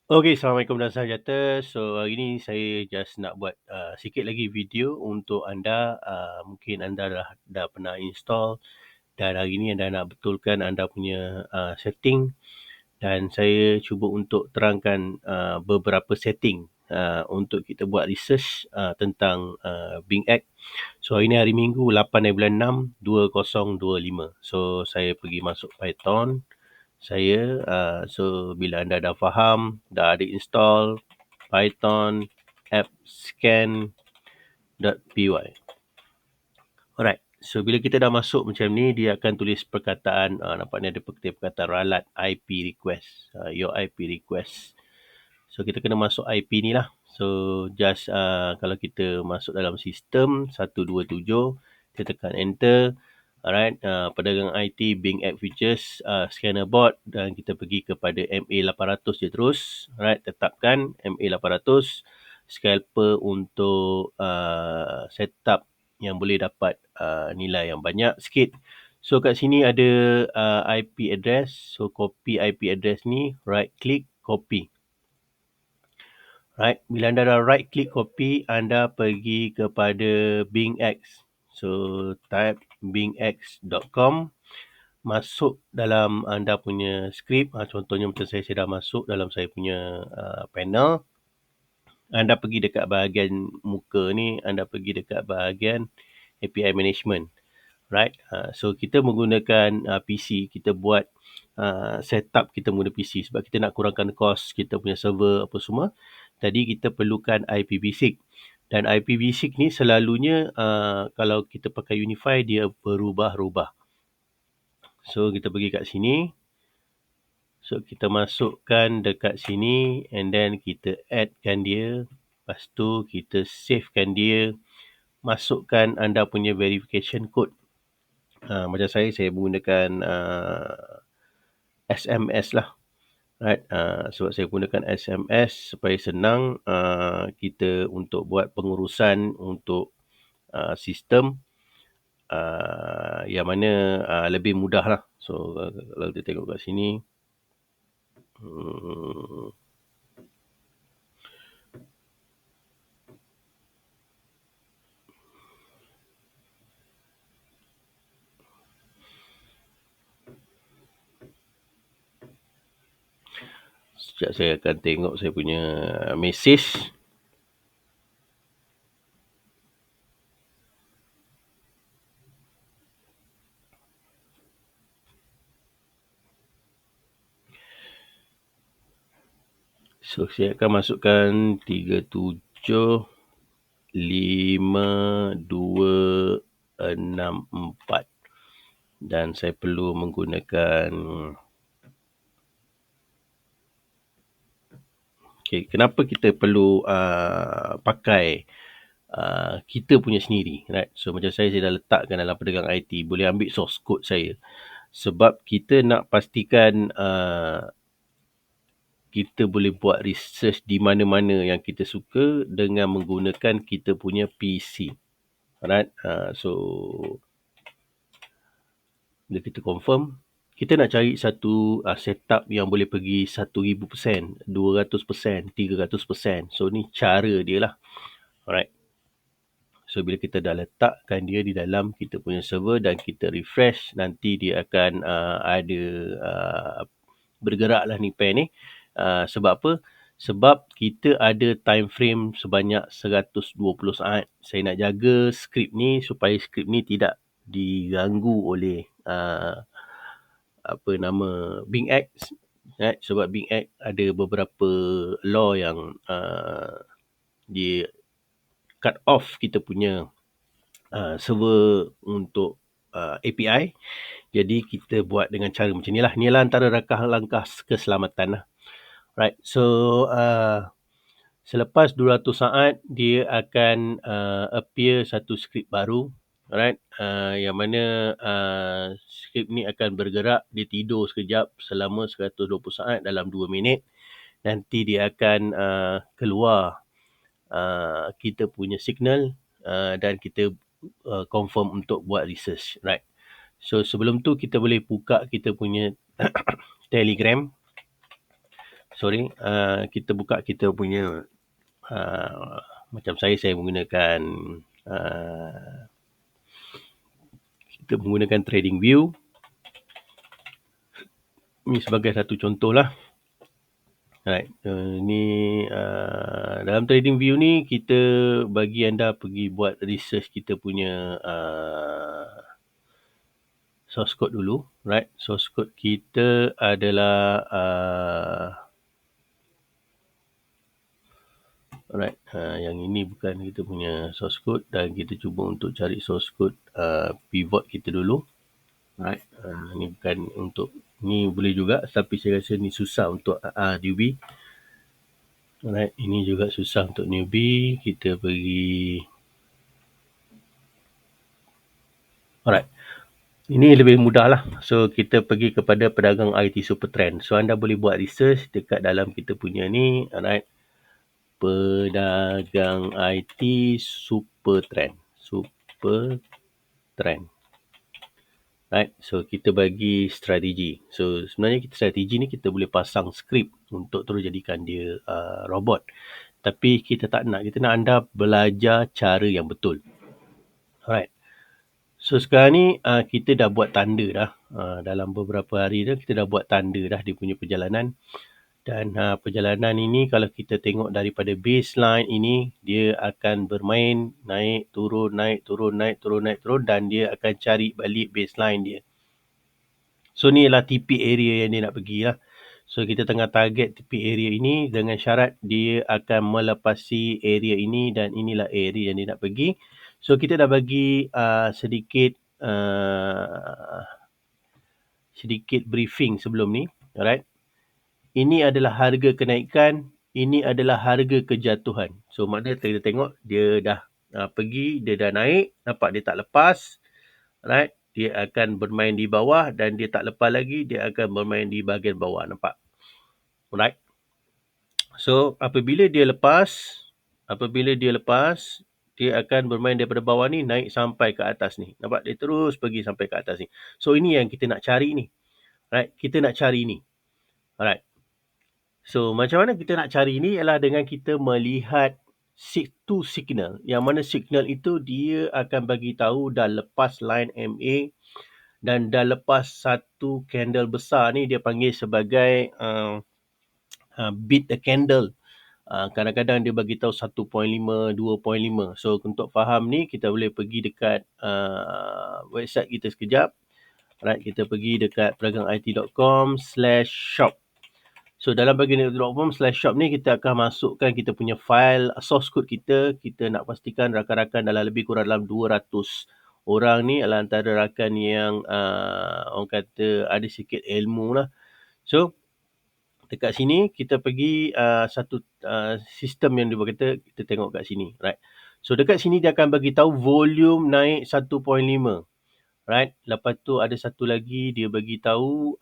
Okey, Assalamualaikum dan salam sejahtera. So, hari ni saya just nak buat sikit lagi video untuk anda. Mungkin anda dah pernah install dan hari ni anda nak betulkan anda punya setting, dan saya cuba untuk terangkan beberapa setting untuk kita buat research tentang Bing X. So, hari ni hari Minggu 8/6/2025. So, saya pergi masuk Python saya. So, bila anda dah faham, dah ada install Python appscan.py. Alright. So, bila kita dah masuk macam ni, dia akan tulis perkataan, nampak ni ada perkataan ralat IP request. Your IP request. So, kita kena masuk IP ni lah. So, just kalau kita masuk dalam sistem 127, kita tekan enter. Alright, pedagang IT, Bing X Features, scanner board, dan kita pergi kepada MA800 je terus. Alright, tetapkan MA800, scalper untuk setup yang boleh dapat nilai yang banyak sikit. So, kat sini ada IP address. So, copy IP address ni, right click, copy. Right, bila anda dah right click copy, anda pergi kepada Bing X. So, type bingx.com, masuk dalam anda punya skrip. Contohnya macam saya dah masuk dalam saya punya panel. Anda pergi dekat bahagian muka ni, anda pergi dekat bahagian API Management. Right, so kita menggunakan PC, kita buat setup kita menggunakan PC sebab kita nak kurangkan kos kita punya server apa semua. Tadi kita perlukan IP basic, dan IP basic ni selalunya kalau kita pakai Unify dia berubah-ubah. So, kita pergi kat sini. So, kita masukkan dekat sini and then kita addkan dia. Lepas tu kita savekan dia. Masukkan anda punya verification code. Macam saya menggunakan SMS lah. Right, sebab saya gunakan SMS supaya senang kita untuk buat pengurusan untuk sistem yang mana lebih mudah lah. So, kalau kita tengok kat sini, sekejap saya akan tengok saya punya message. So, saya akan masukkan 375264 dan saya perlu menggunakan kenapa kita perlu pakai kita punya sendiri, right? So, macam saya dah letakkan dalam pedagang IT, boleh ambil source code saya. Sebab kita nak pastikan kita boleh buat research di mana-mana yang kita suka dengan menggunakan kita punya PC. Alright, so bila kita confirm, kita nak cari satu setup yang boleh pergi 1000%, 200%, 300%. So, ni cara dia lah. Alright. So, bila kita dah letakkan dia di dalam kita punya server dan kita refresh, nanti dia akan ada bergerak lah ni pen ni. Sebab apa? Sebab kita ada time frame sebanyak 120 saat. Saya nak jaga skrip ni supaya skrip ni tidak diganggu oleh Bing X. Right? Sebab Bing X ada beberapa law yang dia cut off kita punya server untuk API. Jadi kita buat dengan cara macam ni lah. Ni lah antara langkah keselamatan lah. Right, so selepas 200 saat dia akan appear satu skrip baru. Alright, yang mana skrip ni akan bergerak, dia tidur sekejap selama 120 saat dalam 2 minit. Nanti dia akan keluar kita punya signal dan kita confirm untuk buat research. Right, so sebelum tu kita boleh buka kita punya Telegram. kita buka kita punya macam saya menggunakan kita menggunakan TradingView. Ini sebagai satu contoh lah. Right. Dalam TradingView ni kita bagi anda pergi buat research kita punya source code dulu. Right. Source code kita adalah alright, yang ini bukan kita punya source code dan kita cuba untuk cari source code pivot kita dulu. Alright, ni bukan untuk, ni boleh juga tapi saya rasa ni susah untuk newbie. Alright, ini juga susah untuk newbie. Kita pergi, alright, ini lebih mudah lah. So kita pergi kepada pedagang IT Supertrend. So anda boleh buat research dekat dalam kita punya ni. Alright, pedagang IT Supertrend. Right, so kita bagi strategi. So sebenarnya strategi ni kita boleh pasang skrip untuk terus jadikan dia robot. Tapi kita tak nak, kita nak anda belajar cara yang betul. Alright. So sekarang ni kita dah buat tanda dah. Dalam beberapa hari dah kita dah buat tanda dah dia punya perjalanan. Dan perjalanan ini kalau kita tengok daripada baseline ini, dia akan bermain naik, turun, naik, turun, naik, turun, naik, turun dan dia akan cari balik baseline dia. So ni ialah TP area yang dia nak pergi lah. So kita tengah target TP area ini dengan syarat dia akan melepasi area ini dan inilah area yang dia nak pergi. So kita dah bagi sedikit briefing sebelum ni. Alright. Ini adalah harga kenaikan, ini adalah harga kejatuhan. So maknanya kita tengok dia dah pergi, dia dah naik, nampak dia tak lepas. Right? Dia akan bermain di bawah dan dia tak lepas lagi, dia akan bermain di bahagian bawah, nampak? Alright. So apabila dia lepas, dia akan bermain daripada bawah ni naik sampai ke atas ni. Nampak? Dia terus pergi sampai ke atas ni. So ini yang kita nak cari ni. Right? Kita nak cari ni. Alright. So, macam mana kita nak cari ni ialah dengan kita melihat satu signal. Yang mana signal itu dia akan bagi tahu dah lepas line MA dan dah lepas satu candle besar ni dia panggil sebagai beat the candle. Kadang-kadang dia bagi tahu 1.5, 2.5. So, untuk faham ni kita boleh pergi dekat website kita sekejap. Right, kita pergi dekat peragangit.com/shop. So dalam bahagian .com/shop ni kita akan masukkan kita punya file source code kita. Kita nak pastikan rakan-rakan dalam lebih kurang dalam 200 orang ni adalah antara rakan yang orang kata ada sikit ilmu lah. So dekat sini kita pergi satu sistem yang dia berkata kita tengok kat sini, right? So dekat sini dia akan bagi tahu volume naik 1.5. Right? Lepas tu ada satu lagi dia bagi tahu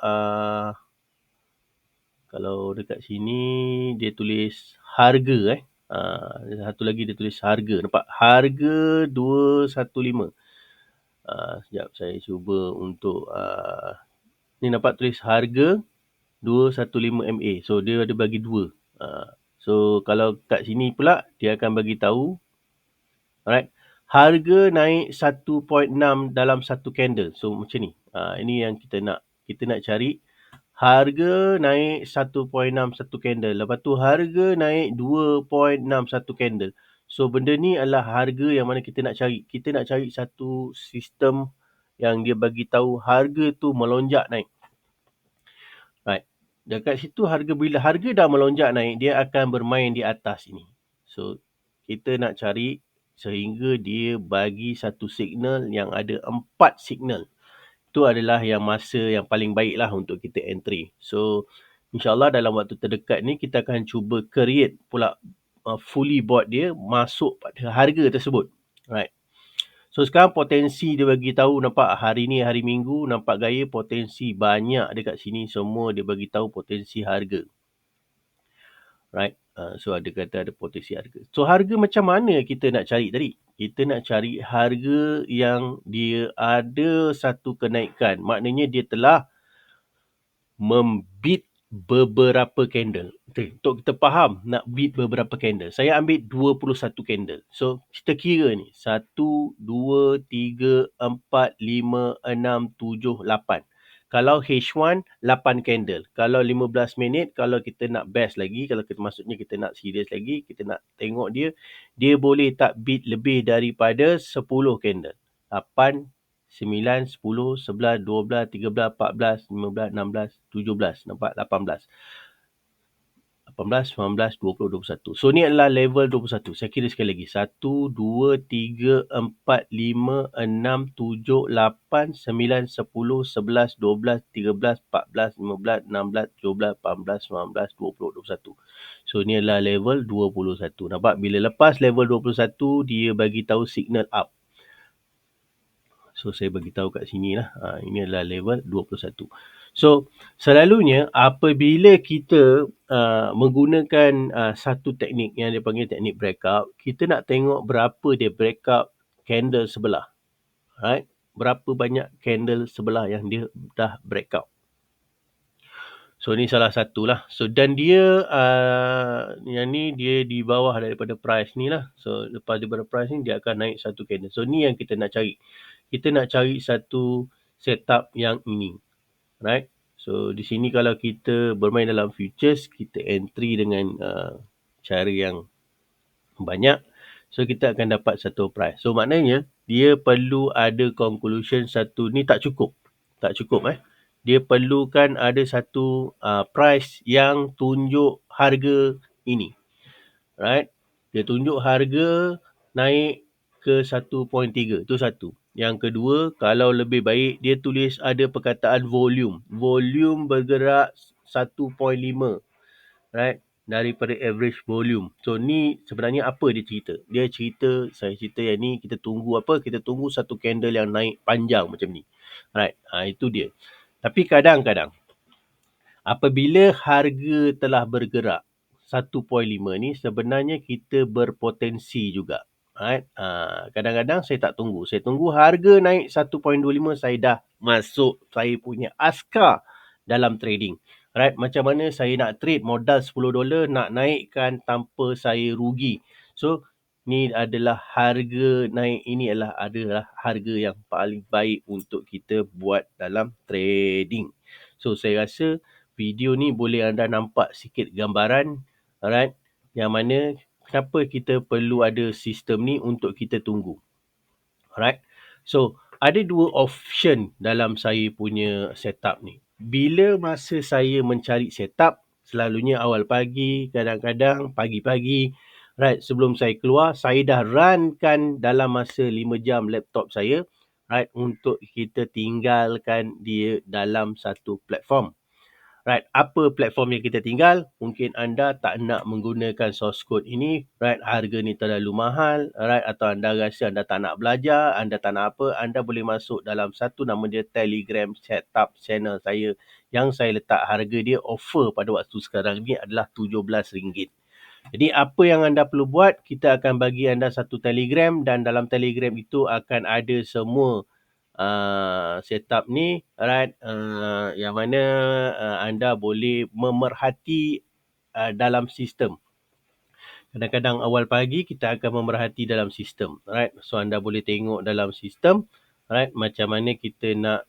kalau dekat sini dia tulis harga satu lagi dia tulis harga. Nampak? Harga 215. Sekejap saya cuba untuk ni nampak tulis harga 215 MA. So dia ada bagi dua. So kalau kat sini pula dia akan bagi tahu, alright, harga naik 1.6 dalam satu candle. So macam ni. Ini yang kita nak cari. Harga naik 1.6 satu candle. Lepas tu harga naik 2.6 satu candle. So benda ni adalah harga yang mana kita nak cari. Kita nak cari satu sistem yang dia bagi tahu harga tu melonjak naik. Right. Dekat situ bila harga dah melonjak naik, dia akan bermain di atas ini. So kita nak cari sehingga dia bagi satu signal yang ada 4 signal. Itu adalah yang masa yang paling baik lah untuk kita entry. So, insyaAllah dalam waktu terdekat ni kita akan cuba create pula fully bot dia masuk pada harga tersebut. Right. So, sekarang potensi dia bagi tahu, nampak hari ni hari Minggu, nampak gaya potensi banyak dekat sini. Semua dia bagi tahu potensi harga. Right. So, ada kata ada potensi harga. So, harga macam mana kita nak cari tadi? Kita nak cari harga yang dia ada satu kenaikan. Maknanya dia telah membit beberapa candle. Okay, untuk kita faham nak bid beberapa candle, saya ambil 21 candle. So, kita kira ni. 1, 2, 3, 4, 5, 6, 7, 8. Kalau H1, 8 candle. Kalau 15 minit, kalau kita nak best lagi, kalau kita maksudnya kita nak serius lagi, kita nak tengok dia boleh tak bid lebih daripada 10 candle. 8, 9, 10, 11, 12, 13, 14, 15, 16, 17. Nampak? 18. 18, 19, 20, 21. So, ni adalah level 21. Saya kira sekali lagi. 1, 2, 3, 4, 5, 6, 7, 8, 9, 10, 11, 12, 13, 14, 15, 16, 17, 18, 19, 20, 21. So, ni adalah level 21. Nampak? Bila lepas level 21, dia bagi tahu signal up. So, saya bagi tahu kat sini lah. Ini adalah level 21. So, selalunya apabila kita menggunakan satu teknik yang dipanggil teknik breakout, kita nak tengok berapa dia breakout candle sebelah. Right? Berapa banyak candle sebelah yang dia dah breakout. So, ni salah satu lah. So, dan dia, yang ni dia di bawah daripada price ni lah. So, lepas daripada price ni, dia akan naik satu candle. So, ni yang kita nak cari. Kita nak cari satu setup yang ini. Right? So, di sini kalau kita bermain dalam futures, kita entry dengan cara yang banyak. So, kita akan dapat satu price. So, maknanya, dia perlu ada conclusion satu. Ni tak cukup. Tak cukup Dia perlukan ada satu price yang tunjuk harga ini. Right? Dia tunjuk harga naik ke 1.3. Itu satu. Yang kedua, kalau lebih baik, dia tulis ada perkataan volume. Volume bergerak 1.5. Right? Daripada average volume. So, ni sebenarnya apa dia cerita? Dia cerita, saya cerita yang ni, kita tunggu apa? Kita tunggu satu candle yang naik panjang macam ni. Right? Itu dia. Tapi kadang-kadang, apabila harga telah bergerak 1.5 ni, sebenarnya kita berpotensi juga. Right? Kadang-kadang saya tak tunggu. Saya tunggu harga naik 1.25, saya dah masuk saya punya askar dalam trading. Right? Macam mana saya nak trade modal $10 nak naikkan tanpa saya rugi. So, ni adalah harga naik. Ini adalah harga yang paling baik untuk kita buat dalam trading. So, saya rasa video ni boleh anda nampak sikit gambaran, alright, yang mana kenapa kita perlu ada sistem ni untuk kita tunggu. Alright. So, ada dua option dalam saya punya setup ni. Bila masa saya mencari setup, selalunya awal pagi, kadang-kadang pagi-pagi, right, sebelum saya keluar, saya dah runkan dalam masa 5 jam laptop saya, right, untuk kita tinggalkan dia dalam satu platform. Right, apa platform yang kita tinggal? Mungkin anda tak nak menggunakan source code ini, right, harga ni terlalu mahal, right, atau anda rasa anda tak nak belajar, anda tak nak apa, anda boleh masuk dalam satu nama dia Telegram setup channel saya yang saya letak harga dia offer pada waktu sekarang ni adalah RM17. Jadi apa yang anda perlu buat, kita akan bagi anda satu Telegram dan dalam Telegram itu akan ada semua setup ni, right, yang mana anda boleh memerhati dalam sistem. Kadang-kadang awal pagi kita akan memerhati dalam sistem, right. So anda boleh tengok dalam sistem, right, macam mana kita nak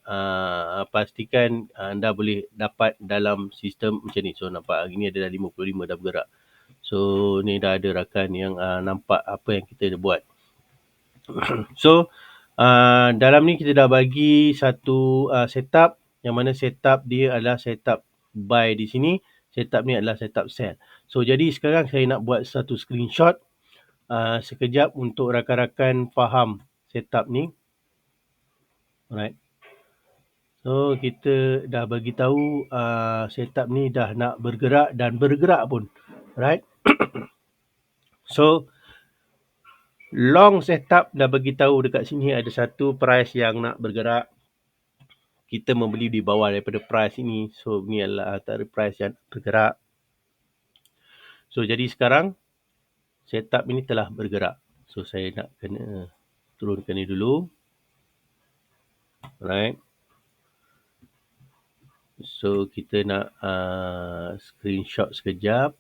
pastikan anda boleh dapat dalam sistem macam ni. So nampak hari ni ada dah 55 dah bergerak. So ni dah ada rakan yang nampak apa yang kita dah buat. So dalam ni kita dah bagi satu setup, yang mana setup dia adalah setup buy di sini, setup ni adalah setup sell. So jadi sekarang saya nak buat satu screenshot sekejap untuk rakan-rakan faham setup ni. Alright. So kita dah bagi tahu setup ni dah nak bergerak dan bergerak pun. Right. So long setup dah bagi tahu dekat sini ada satu price yang nak bergerak. Kita membeli di bawah daripada price ini. So, ni adalah antara price yang bergerak. So, jadi sekarang setup ini telah bergerak. So, saya nak kena turunkan ni dulu. Right. So kita nak screenshot sekejap.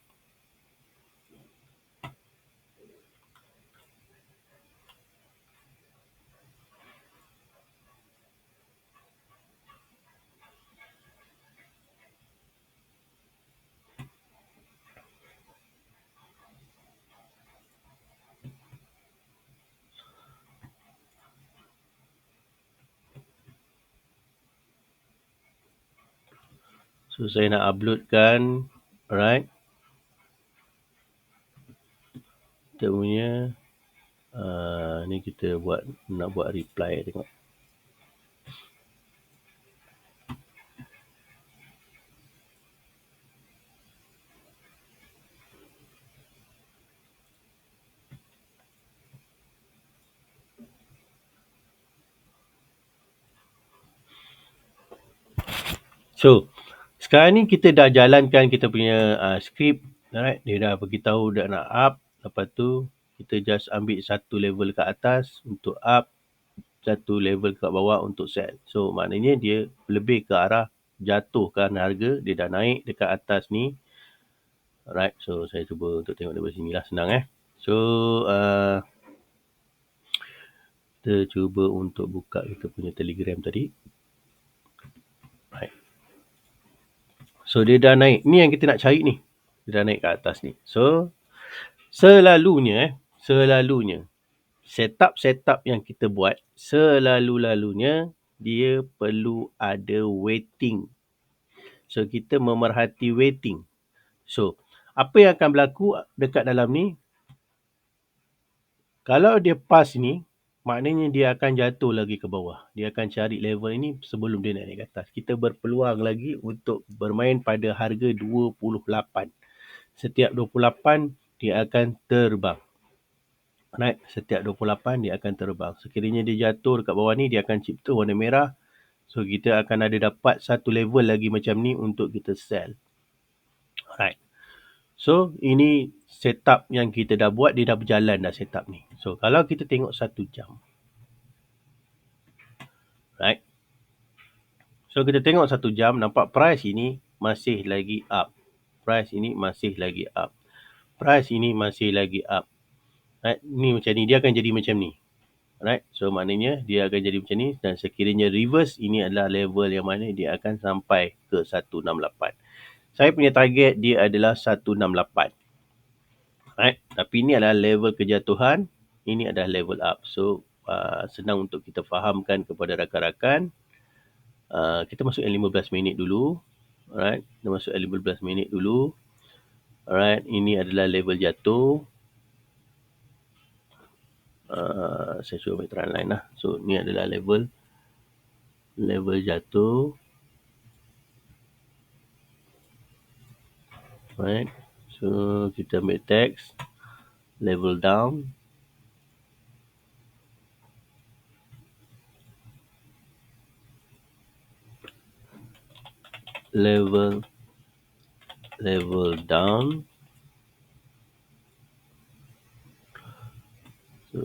So saya nak uploadkan, alright, kita punya ni kita nak buat reply, tengok. So sekarang ni kita dah jalankan kita punya script, alright. Dia dah beritahu dah nak up, lepas tu kita just ambil satu level kat atas untuk up, satu level kat bawah untuk sell. So maknanya dia lebih ke arah jatuhkan harga, dia dah naik dekat atas ni. Alright, so saya cuba untuk tengok daripada sini lah, senang So kita cuba untuk buka kita punya Telegram tadi. Right. So dia dah naik. Ni yang kita nak cari ni. Dia dah naik ke atas ni. So selalunya setup yang kita buat selalunya dia perlu ada waiting. So kita memerhati waiting. So apa yang akan berlaku dekat dalam ni, kalau dia pass ni, maknanya dia akan jatuh lagi ke bawah. Dia akan cari level ini sebelum dia naik ke atas. Kita berpeluang lagi untuk bermain pada harga 28. Setiap 28 dia akan terbang. Right? Setiap 28 dia akan terbang. Sekiranya dia jatuh dekat bawah ni, dia akan cipta warna merah. So kita akan ada dapat satu level lagi macam ni untuk kita sell. Right. So ini setup yang kita dah buat, dia dah berjalan dah setup ni. So kalau kita tengok 1 jam. Right. So kita tengok 1 jam, nampak price ini masih lagi up. Price ini masih lagi up. Price ini masih lagi up. Right. Ni macam ni, dia akan jadi macam ni. Right. So maknanya dia akan jadi macam ni, dan sekiranya reverse, ini adalah level yang mana dia akan sampai ke 168. Saya punya target dia adalah 168. Right. Tapi ini adalah level kejatuhan, ini adalah level up. So senang untuk kita fahamkan kepada rakan-rakan. Kita masuk yang 15 minit dulu. Alright, kita masuk yang 15 minit dulu. Alright, ini adalah level jatuh. Saya cuba ambil trend line lah. So ni adalah level jatuh. Alright, so kita ambil text level down. Level down. So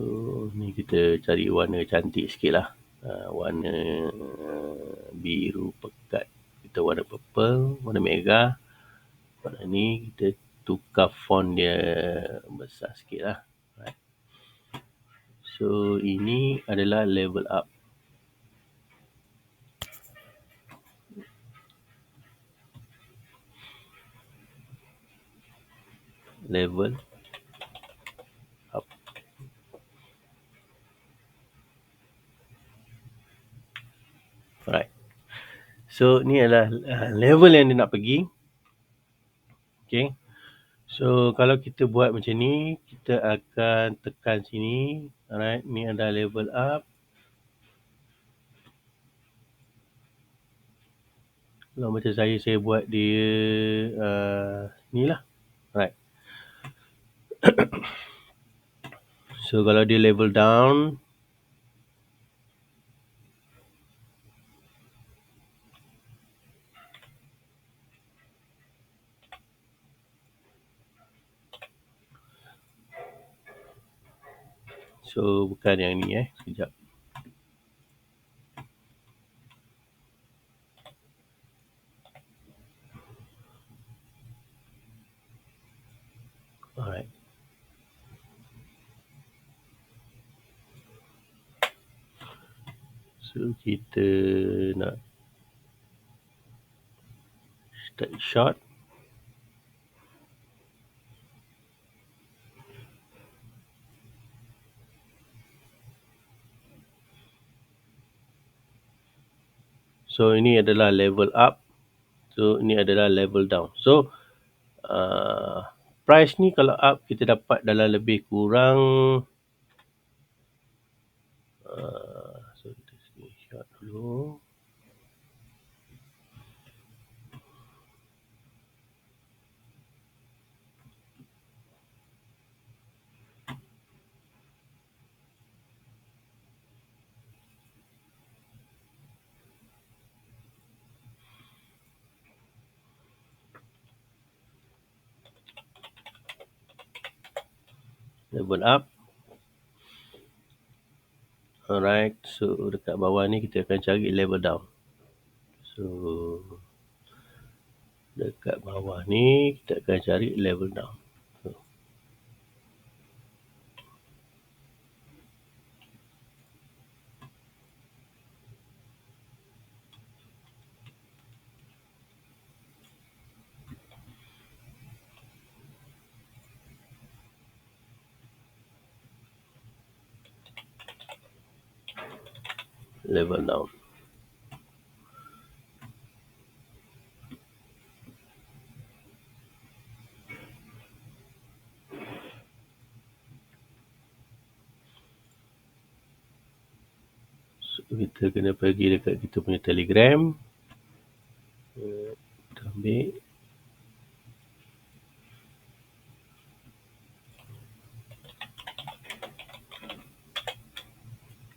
ni kita cari warna cantik sikit lah. Warna biru pekat. Kita warna purple, warna merah. Warna ni kita tukar font dia besar sikit lah. Right. So ini adalah level up. Level up. Alright. So ni adalah level yang dia nak pergi. Okay. So kalau kita buat macam ni, kita akan tekan sini. Alright. Ni adalah level up. Kalau macam saya buat dia ni lah. Alright. So kalau dia level down, so bukan yang ni sekejap. Alright. So kita nak start short. So ini adalah level up. So ini adalah level down. So price ni kalau up kita dapat dalam lebih kurang so kita screenshot dulu. Level up. Alright, so dekat bawah ni kita akan cari level down. So dekat bawah ni kita akan cari level down. So, level down. So, kita kena pergi dekat kita punya Telegram. Kita ambil.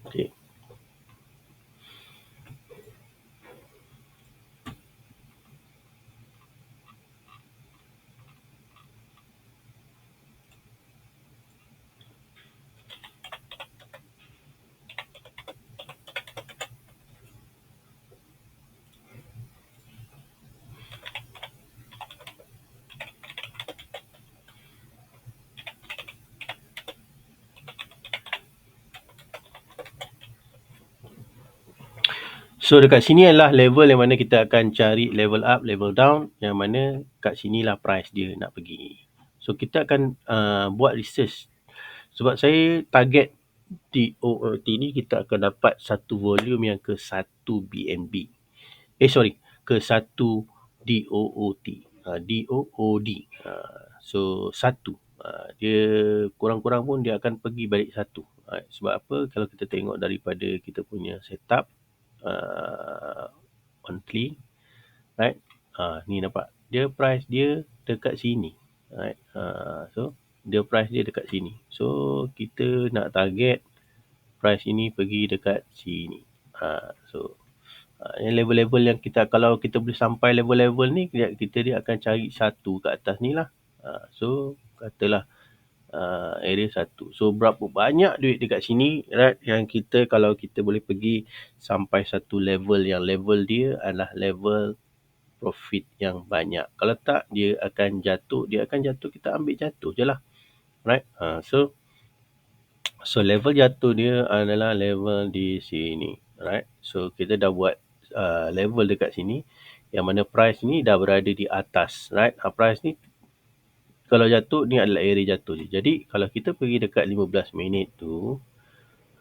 Okay. So dekat sini adalah level yang mana kita akan cari level up, level down, yang mana kat sinilah price dia nak pergi. So kita akan buat research. Sebab saya target DOOT ni kita akan dapat satu volume yang ke 1 BNB. Ke 1 DOOT. DOOD. So 1. Dia kurang-kurang pun dia akan pergi balik 1. Sebab apa? Kalau kita tengok daripada kita punya setup monthly, right? Ni nampak dia price dia dekat sini, right? So dia price dia dekat sini. So kita nak target price ini pergi dekat sini. So yang level-level yang kita, kalau kita boleh sampai level-level ni, kita dia akan cari satu kat atas ni lah. So katalah area 1. So berapa banyak duit dekat sini, right? Yang kita, kalau kita boleh pergi sampai satu level yang level dia adalah level profit yang banyak. Kalau tak, dia akan jatuh. Kita ambil jatuh je lah, right? So level jatuh dia adalah level di sini, right? So kita dah buat level dekat sini, yang mana price ni dah berada di atas, right? Price ni kalau jatuh, ni adalah area jatuh je. Jadi kalau kita pergi dekat 15 minit tu,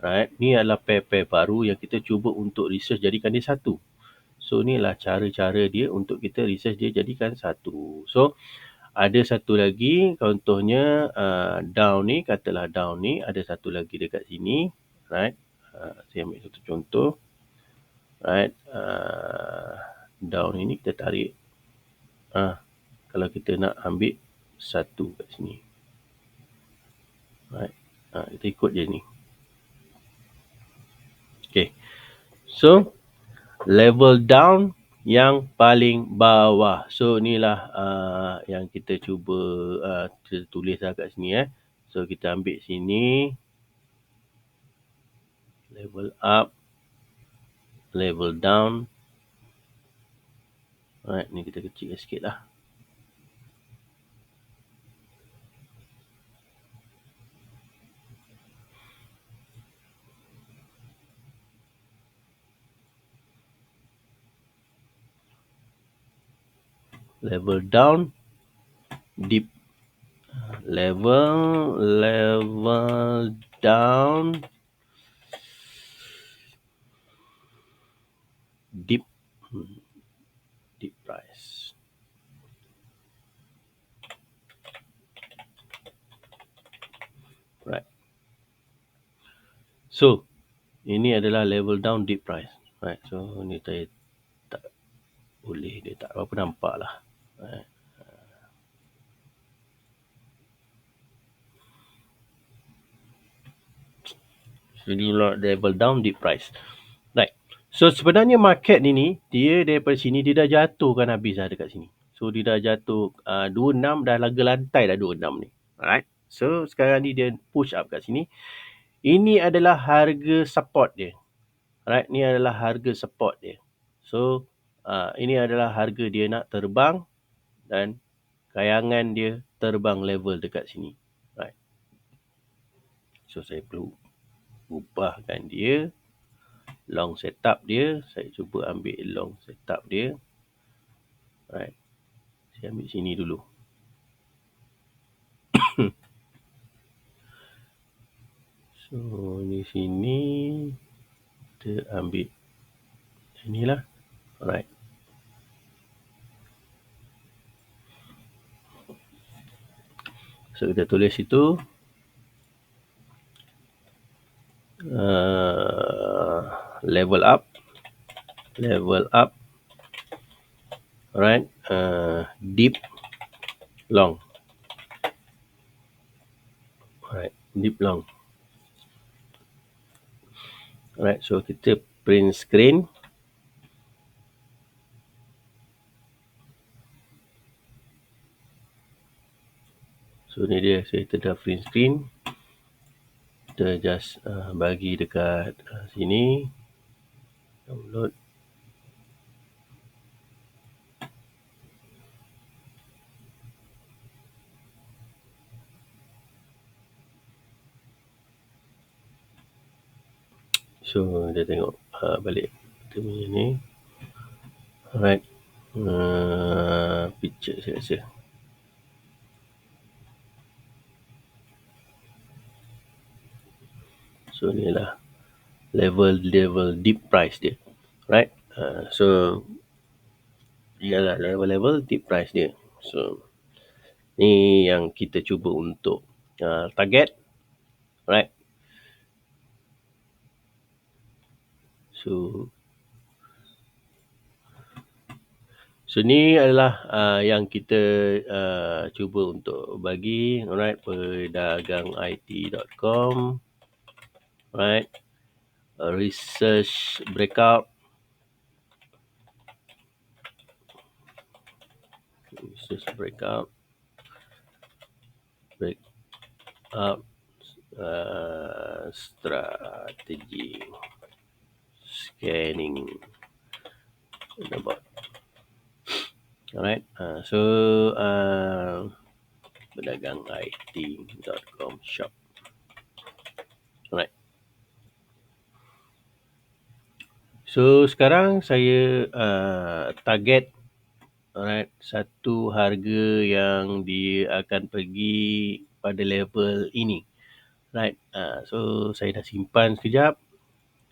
right, ni adalah pair-pair baru yang kita cuba untuk research jadikan dia satu. So ni lah cara-cara dia untuk kita research dia jadikan satu. So ada satu lagi, contohnya down ni, katalah down ni ada satu lagi dekat sini, right? Saya ambil satu contoh, right? Down ini kita tarik. Kalau kita nak ambil satu kat sini, right? Kita ikut je ni. Okay. So level down yang paling bawah. So inilah yang kita cuba kita tulis lah kat sini. So kita ambil sini, level up, level down. Alright, ni kita kecil sikit lah. level down, deep, level down, deep, deep price. Right. So ini adalah level down, deep price. Right. So ni saya tak boleh, dia tak apa nampak lah. Right. So ini level down, deep price. Right. So sebenarnya market ni dia daripada sini dia dah jatuh kan habis dah dekat sini. So dia dah jatuh 26, dah laga lantai dah 26 ni. Alright. So sekarang ni dia push up kat sini. Ini adalah harga support dia. Alright, ni adalah harga support dia. So ini adalah harga dia nak terbang dan kayangan dia terbang level dekat sini. Right. So saya perlu ubahkan dia. Long setup dia. Saya cuba ambil long setup dia. Right. Saya ambil sini dulu. So di sini kita ambil inilah. Alright. So kita tulis itu level up. Alright. Deep, long. Alright, deep, long. Alright, so kita print screen. So ni dia, kita dah print screen. Kita just bagi dekat sini. Download. So dia tengok balik kita punya ni. Alright. Picture saya rasa. So ni lah level deep price dia. Right. So ialah level deep price dia. So ni yang kita cuba untuk target. Right. So ni adalah yang kita cuba untuk bagi. Alright, pedagangit.com. Right. Research breakout. Research breakout. Strategi. Scanning. About. Alright. So pedagangit.com shop. Alright. So sekarang saya target, alright, satu harga yang dia akan pergi pada level ini. Right. So saya dah simpan sekejap.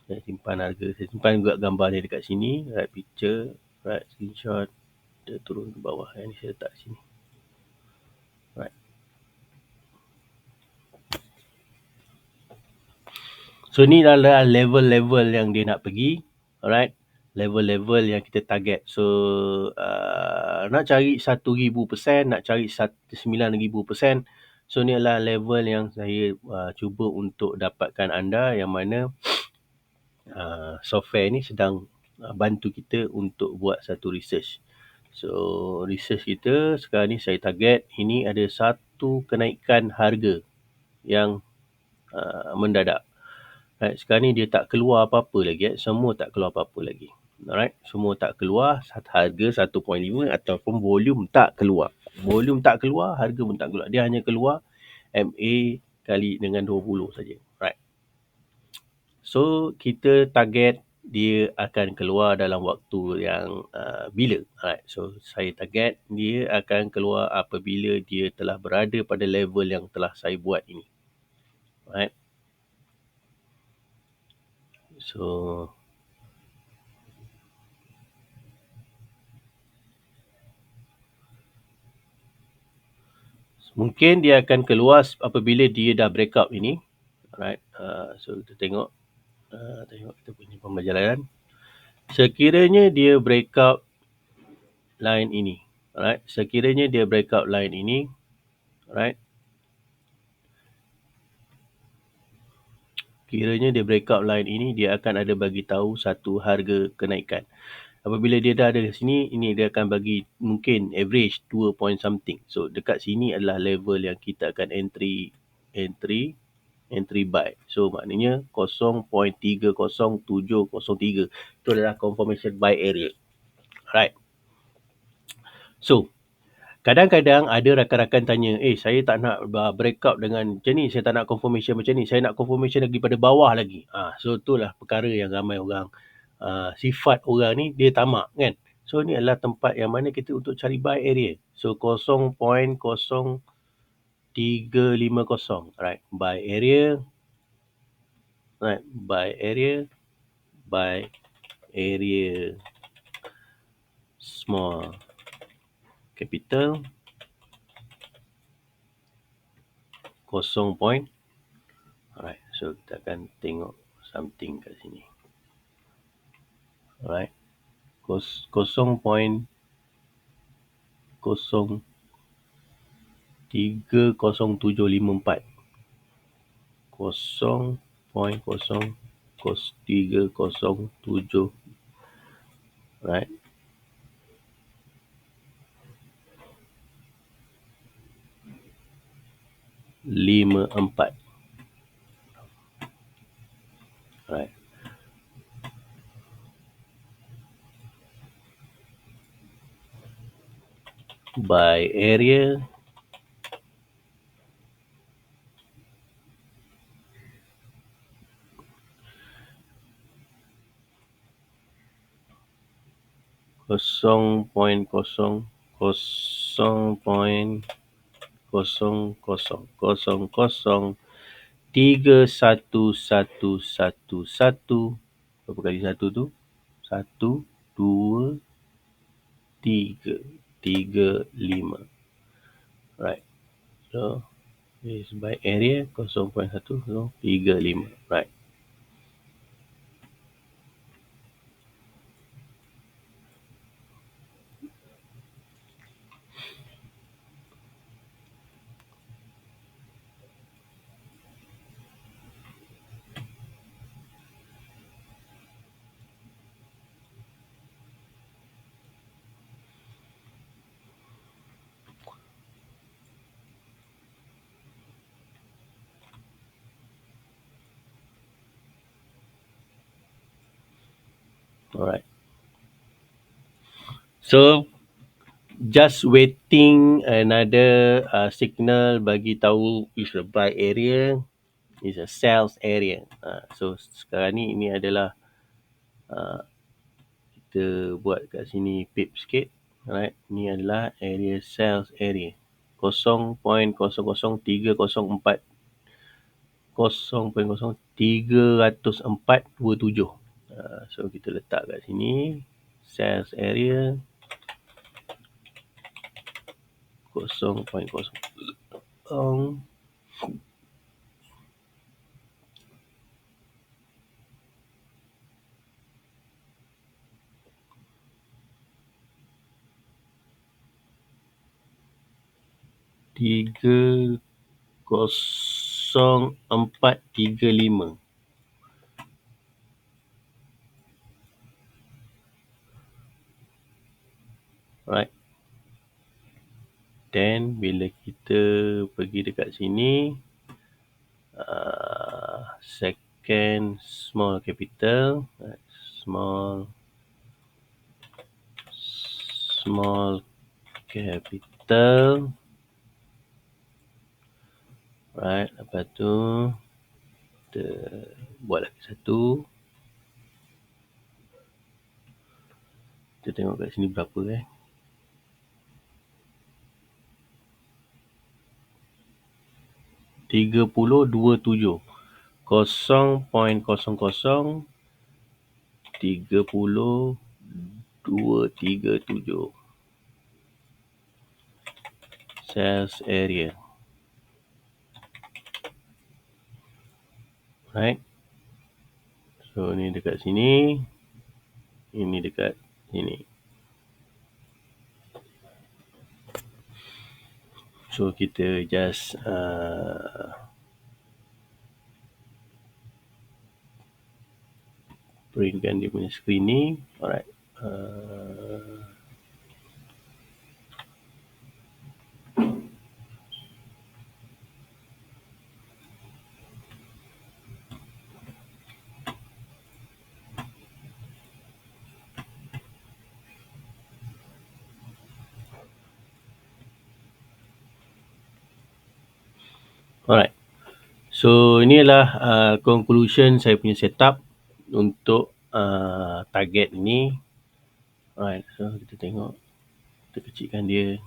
Saya simpan harga. Saya simpan juga gambar dia dekat sini. Right, picture. Right, screenshot. Dia turun ke bawah. Yang ni saya letak sini. Right. So ni adalah level-level yang dia nak pergi. Alright. Level-level yang kita target. So nak cari 1,000%, nak cari 9,000%. So ni adalah level yang saya cuba untuk dapatkan anda, yang mana software ni sedang bantu kita untuk buat satu research. So research kita sekarang ni saya target ini ada satu kenaikan harga yang mendadak. Right, sekarang ni dia tak keluar apa-apa lagi. Semua tak keluar apa-apa lagi. Alright, semua tak keluar. Harga 1.5 ataupun volume tak keluar. Volume tak keluar, harga pun tak keluar. Dia hanya keluar MA kali dengan 20 saja. Right. So kita target dia akan keluar dalam waktu yang bila. Alright, so saya target dia akan keluar apabila dia telah berada pada level yang telah saya buat ini. Alright. So mungkin dia akan keluar apabila dia dah breakout ini. Alright. So kita tengok kita punya pembelajaran. Sekiranya dia breakout line ini. Alright. Sekiranya dia breakout line ini. Alright. Kiranya dia breakout line ini, dia akan ada bagi tahu satu harga kenaikan. Apabila dia dah ada di sini, ini dia akan bagi mungkin average 2 point something. So dekat sini adalah level yang kita akan entry buy. So maknanya 0.3073. Itu adalah confirmation buy area. Alright. So kadang-kadang ada rakan-rakan tanya, saya tak nak breakout dengan macam ni, saya tak nak confirmation macam ni, saya nak confirmation lagi pada bawah lagi. So itulah perkara yang ramai orang, sifat orang ni dia tamak kan. So ni adalah tempat yang mana kita untuk cari buy area. So 0.0350. Right, buy area. Right, buy area. Buy area small capital 0. Alright, so kita akan tengok something kat sini. Alright, 0.3074. 0.3007. Right. .54. Right. By area. .00. 3111. Berapa kali satu tu? 1, 2, 3. 35. Right. So this by area 0.1035. Right. Alright. So just waiting another signal bagi tahu is a buy area, is a sales area. So sekarang ni ini adalah kita buat kat sini pip sikit. Alright, ni adalah area sales area 0.00304. 0.03427. So kita letak kat sini sales area 0.0 30435. Right. Then bila kita pergi dekat sini, second small capital, small capital. Right, lepas tu kita buat lagi satu. Kita tengok kat sini berapa 3027. 0.0030.237 cells area. Right. So ni dekat sini, ini dekat sini. So kita just printkan dia punya screen ni. Alright. Alright. So ini adalah conclusion saya punya setup untuk target ni. Alright. So kita tengok, kita kecilkan dia.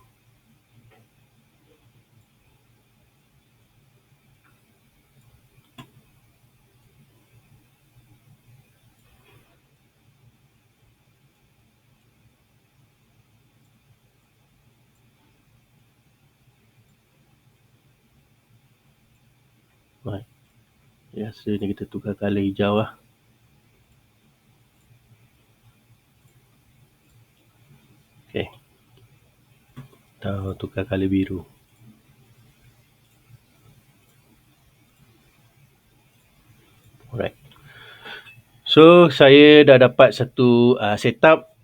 Right. Biasanya kita tukar color hijau lah. Okay. Atau tukar color biru. Alright. So saya dah dapat satu setup,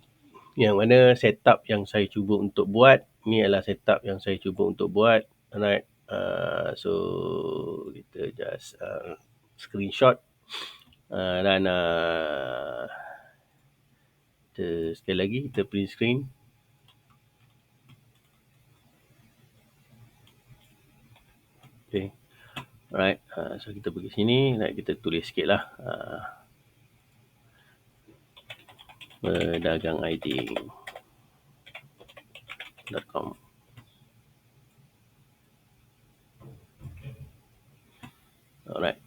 yang mana setup yang saya cuba untuk buat. Ni adalah setup yang saya cuba untuk buat. Alright. So kita just screenshot dan kita sekali lagi kita print screen. Okay. Alright. So kita pergi sini, kita tulis sikit lah. pedagangid.com. Alright.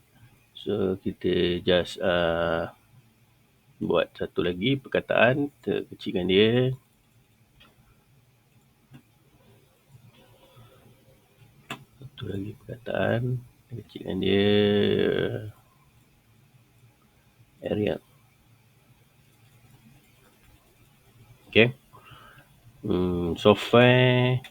So kita just buat satu lagi perkataan, kita kecilkan dia. Satu lagi perkataan, kita kecilkan dia. Area. Okay. Software.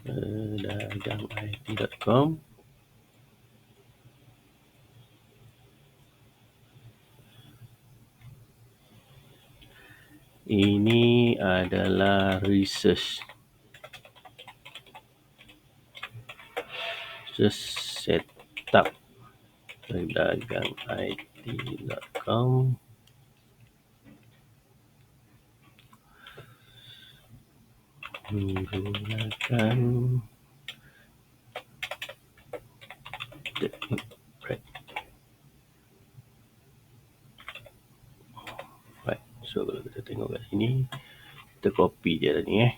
pedagangid.com. Ini adalah research setup. pedagangid.com. Menggunakan right. So kalau kita tengok kat sini, kita copy je lah ni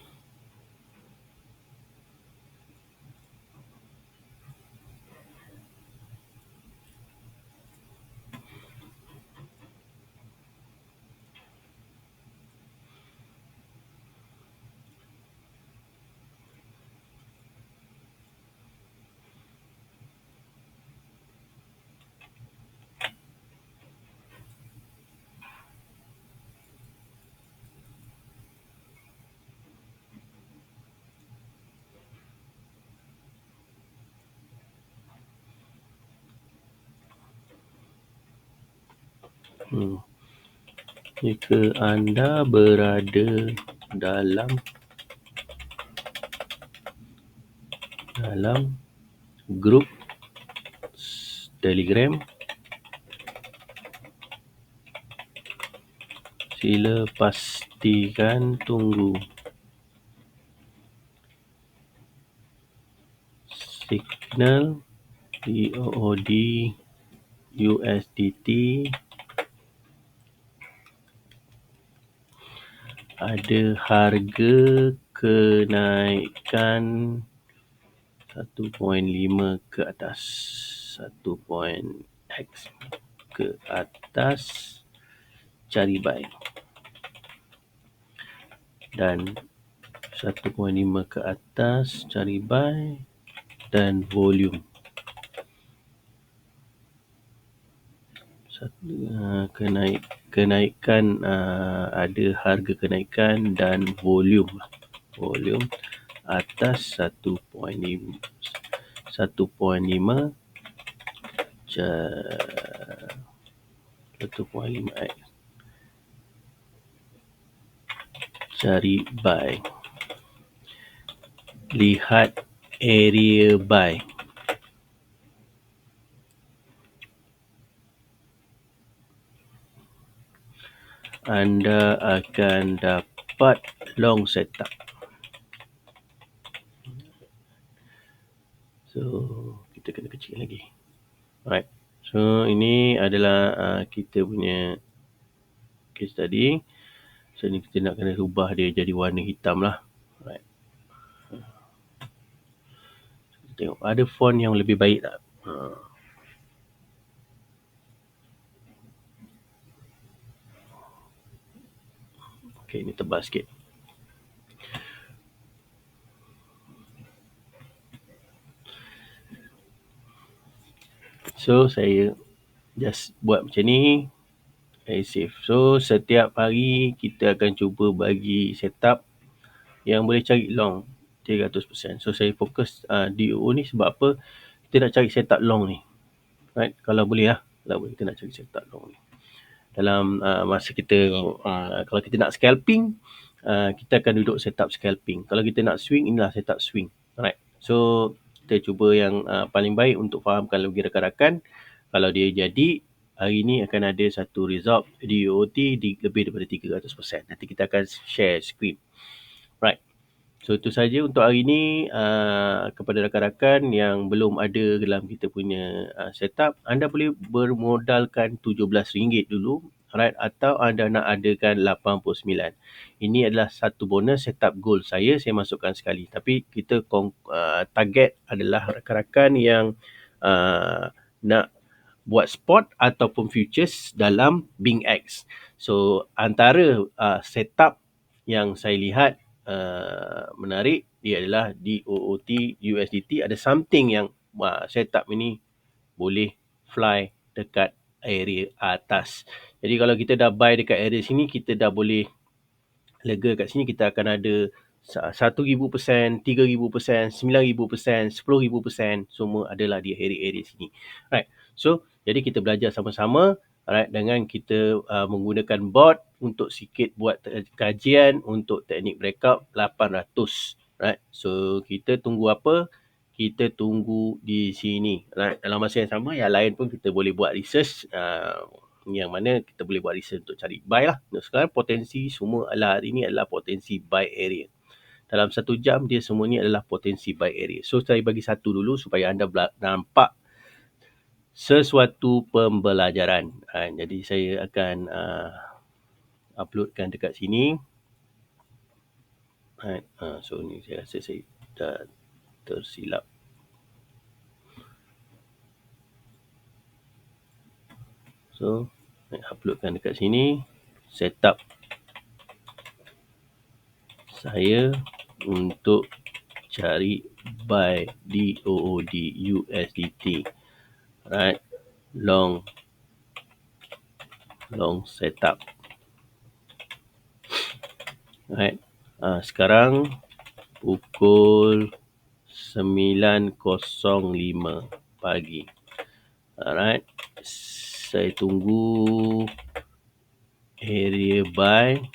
Jika anda berada dalam grup Telegram, sila pastikan tunggu signal POOD USDT ada harga kenaikan 1.5 ke atas, 1.x ke atas, cari buy. Dan 1.5 ke atas, cari buy. Dan volume. Kenaikan ada harga kenaikan dan volume. Volume atas 1.5 1.5x cari buy. Lihat area buy. Anda akan dapat long setup. So, kita kena kecil lagi. Alright. So, ini adalah kita punya case tadi. So, ni kita nak kena ubah dia jadi warna hitam lah. Alright. Kita tengok ada font yang lebih baik tak? Okay, ini tebal sikit. So, saya just buat macam ni. Saya save. So, setiap hari kita akan cuba bagi setup yang boleh cari long 300%. So, saya fokus DOO ni sebab apa? Kita nak cari setup long ni. Right? Kalau boleh lah. Kalau boleh kita nak cari setup long ni. Dalam masa kita, kalau kita nak scalping, kita akan duduk setup scalping. Kalau kita nak swing, inilah setup swing. Alright. So, kita cuba yang paling baik untuk fahamkan lagi rakan-rakan. Kalau dia jadi, hari ni akan ada satu result DOT lebih daripada 300%. Nanti kita akan share screen. Right. So, itu saja untuk hari ni. Kepada rakan-rakan yang belum ada dalam kita punya setup, anda boleh bermodalkan RM17 dulu. Right, atau anda nak adakan 89. Ini adalah satu bonus setup goal saya masukkan sekali. Tapi kita target adalah rakan-rakan yang nak buat spot ataupun futures dalam BingX. So, antara setup yang saya lihat menarik, dia adalah DOOT USDT. Ada something yang setup ini boleh fly dekat area atas. Jadi kalau kita dah buy dekat area sini, kita dah boleh lega kat sini. Kita akan ada 1,000%, 3,000%, 9,000%, 10,000%. Semua adalah di area-area sini. Right. So, jadi kita belajar sama-sama. Alright, dengan kita menggunakan bot untuk sikit buat kajian untuk teknik breakout 800. Right. So, kita tunggu apa? Kita tunggu di sini. Right. Dalam masa yang sama, yang lain pun kita boleh buat research. Yang mana kita boleh buat research untuk cari buy lah. Sekarang potensi semua hari ini adalah potensi buy area. Dalam 1 jam dia semua ni adalah potensi buy area. So, saya bagi satu dulu supaya anda nampak sesuatu pembelajaran. Jadi saya akan uploadkan dekat sini. So ni saya rasa saya dah tersilap. So saya uploadkan dekat sini. Setup saya untuk cari buy DOOD USDT. Right. Long setup. Right. Sekarang pukul 9.05 pagi. Alright. Saya tunggu area buy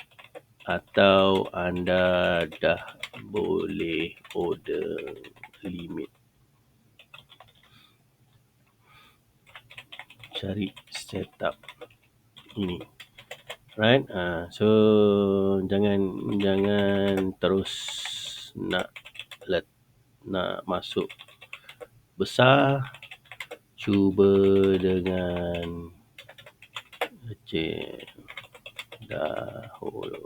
atau anda dah boleh order limit. Cari setup ini. Right. So jangan terus nak masuk besar. cuba dengan Aceh dahulu.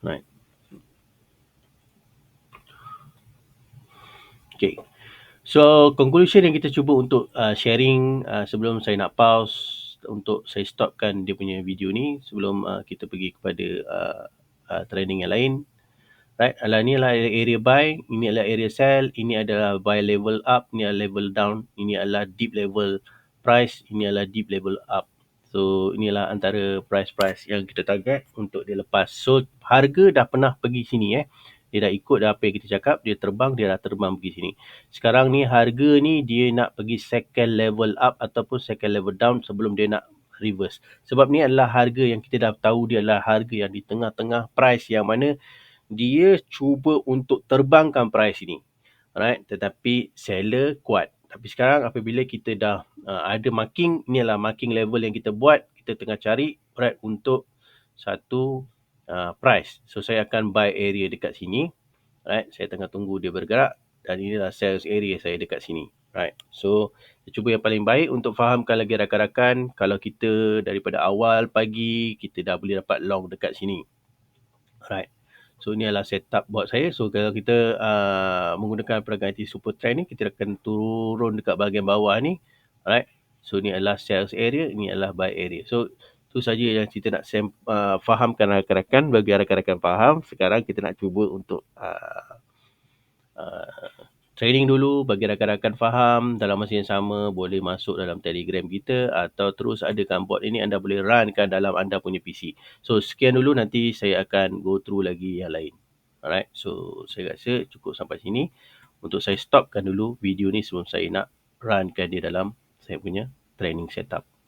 Right. Okay. So, conclusion yang kita cuba untuk sharing sebelum saya nak pause untuk saya stopkan dia punya video ni sebelum kita pergi kepada training yang lain. Right, ni adalah area buy, ini adalah area sell, ini adalah buy level up, ini adalah level down, ini adalah deep level price, ini adalah deep level up. So, inilah antara price-price yang kita target untuk dia lepas. So, harga dah pernah pergi sini Dia dah ikut dah apa yang kita cakap, dia dah terbang pergi sini. Sekarang ni harga ni dia nak pergi second level up ataupun second level down sebelum dia nak reverse. Sebab ni adalah harga yang kita dah tahu dia adalah harga yang di tengah-tengah price yang mana dia cuba untuk terbangkan price ini. Alright, tetapi seller kuat. Tapi sekarang apabila kita dah ada marking, ni adalah marking level yang kita buat, kita tengah cari right untuk satu price. So saya akan buy area dekat sini. Right, saya tengah tunggu dia bergerak dan inilah sales area saya dekat sini. Right. So saya cuba yang paling baik untuk fahamkan lagi rakan-rakan kalau kita daripada awal pagi kita dah boleh dapat long dekat sini. Right. So ni adalah setup buat saya. So kalau kita menggunakan perangai IT Super Trend ni, kita akan turun dekat bahagian bawah ni. Alright. So ni adalah sales area, ni adalah buy area. So itu saja yang kita nak fahamkan rakan-rakan. Bagi rakan-rakan faham, sekarang kita nak cuba untuk training dulu bagi rakan-rakan faham. Dalam masa yang sama boleh masuk dalam Telegram kita atau terus adakan bot ini anda boleh runkan dalam anda punya PC. So sekian dulu, nanti saya akan go through lagi yang lain. Alright, so saya rasa cukup sampai sini. Untuk saya stopkan dulu video ni sebelum saya nak runkan dia dalam saya punya training setup.